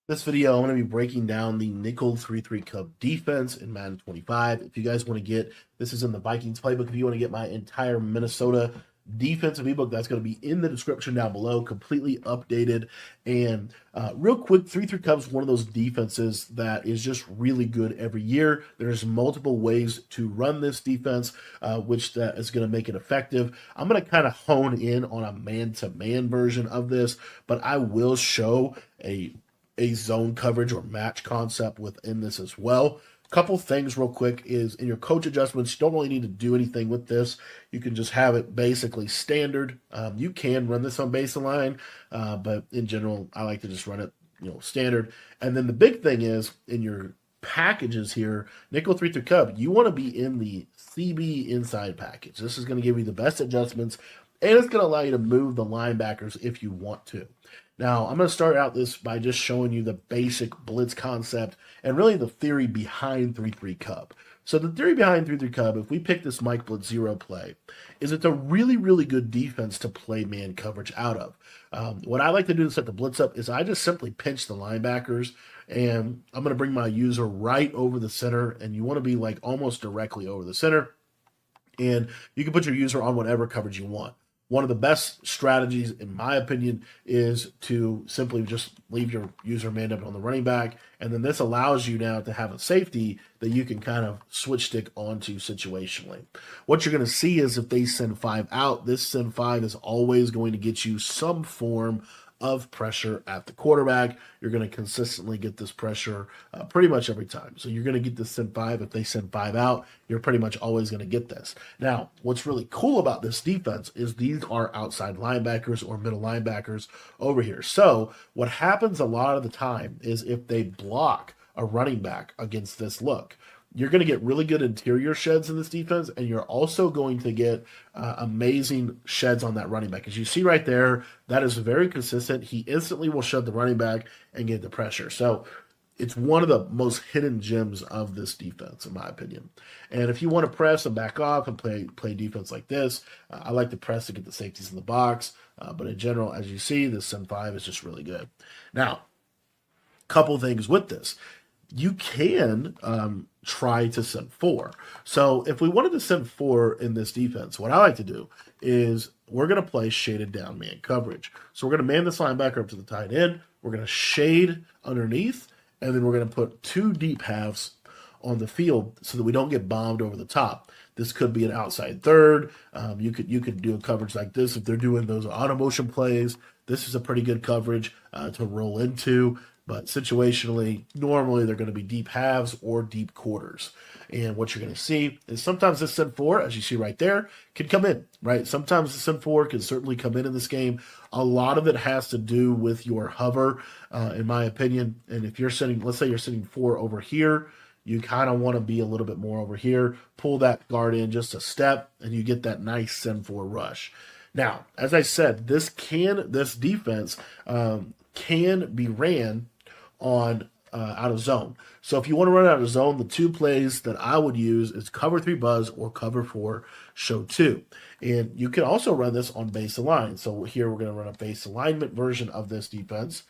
This video, I'm going to be breaking down the nickel 3-3 Cub defense in Madden 25. If you guys want to get, this is in the Vikings playbook. If you want to get my entire Minnesota defensive ebook, that's going to be in the description down below, completely updated. And real quick, 3-3 Cubs, one of those defenses that is just really good every year. There's multiple ways to run this defense, which that is going to make it effective. I'm going to kind of hone in on a man-to-man version of this, but I will show a zone coverage or match concept within this as well. Couple things real quick is in your coach adjustments, you don't really need to do anything with this. You can just have it basically standard. You can run this on baseline, but in general, I like to just run it, standard. And then the big thing is in your packages here, nickel 3-3 Cub, you want to be in the CB inside package. This is going to give you the best adjustments, and it's going to allow you to move the linebackers if you want to. Now, I'm going to start out this by just showing you the basic blitz concept and really the theory behind 3-3 Cub. So the theory behind 3-3 Cub, if we pick this Mike Blitz 0 play, is it's a really, really good defense to play man coverage out of. What I like to do to set the blitz up is I just simply pinch the linebackers, and I'm going to bring my user right over the center, and you want to be like almost directly over the center. And you can put your user on whatever coverage you want. One of the best strategies, in my opinion, is to simply just leave your user manned up on the running back, and then this allows you now to have a safety that you can kind of switch stick onto situationally. What you're going to see is if they send 5 out, this send 5 is always going to get you some form of pressure at the quarterback. You're going to consistently get this pressure pretty much every time. So you're going to get this send 5. If they send 5 out, you're pretty much always going to get this. Now, what's really cool about this defense is these are outside linebackers or middle linebackers over here. So what happens a lot of the time is if they block a running back against this look, you're going to get really good interior sheds in this defense, and you're also going to get amazing sheds on that running back. As you see right there, that is very consistent. He instantly will shed the running back and get the pressure. So it's one of the most hidden gems of this defense, in my opinion. And if you want to press and back off and play defense like this, I like to press to get the safeties in the box. But in general, as you see, this send 5 is just really good. Now, couple things with this. You can try to send 4. So if we wanted to send 4 in this defense, what I like to do is we're going to play shaded down man coverage. So we're going to man this linebacker up to the tight end. We're going to shade underneath, and then we're going to put 2 deep halves on the field so that we don't get bombed over the top. This could be an outside third. You could do a coverage like this if they're doing those auto motion plays. This is a pretty good coverage to roll into. But situationally, normally they're going to be deep halves or deep quarters. And what you're going to see is sometimes this send 4, as you see right there, can come in, right? Sometimes the send 4 can certainly come in this game. A lot of it has to do with your hover, in my opinion. And if you're sending, let's say you're sending 4 over here, you kind of want to be a little bit more over here. Pull that guard in just a step, and you get that nice send 4 rush. Now, as I said, this defense can be ran on out of zone. So if you want to run out of zone, the 2 plays that I would use is cover 3 buzz or cover 4 show 2. And you can also run this on base align. So here we're going to run a base alignment version of this defense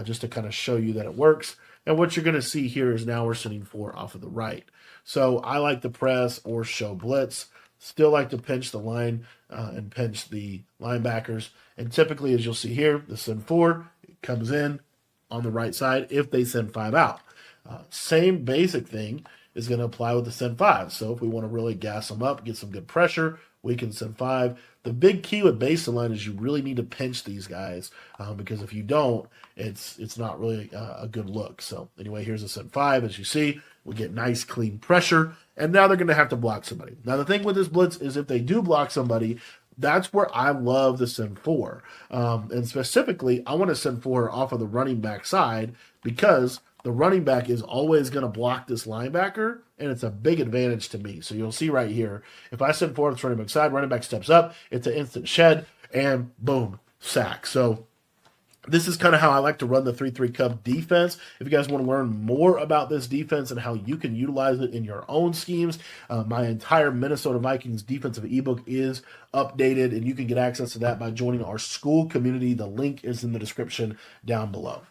just to kind of show you that it works. And what you're going to see here is now we're sending 4 off of the right. So I like to press or show blitz. Still like to pinch the line and pinch the linebackers. And typically, as you'll see here, the send 4 comes in on the right side if they send 5 out. Same basic thing is going to apply with the send 5. So if we want to really gas them up, get some good pressure, we can send 5. The big key with base line is you really need to pinch these guys because if you don't, it's not really a good look. So anyway, here's a send 5. As you see, we get nice clean pressure, and now they're going to have to block somebody. Now the thing with this blitz is if they do block somebody, that's where I love the send 4. And specifically, I want to send 4 off of the running back side because the running back is always going to block this linebacker, and it's a big advantage to me. So you'll see right here, if I send 4 on this running back side, running back steps up, it's an instant shed, and boom, sack. So this is kind of how I like to run the 3-3 Cub defense. If you guys want to learn more about this defense and how you can utilize it in your own schemes, my entire Minnesota Vikings defensive ebook is updated, and you can get access to that by joining our school community. The link is in the description down below.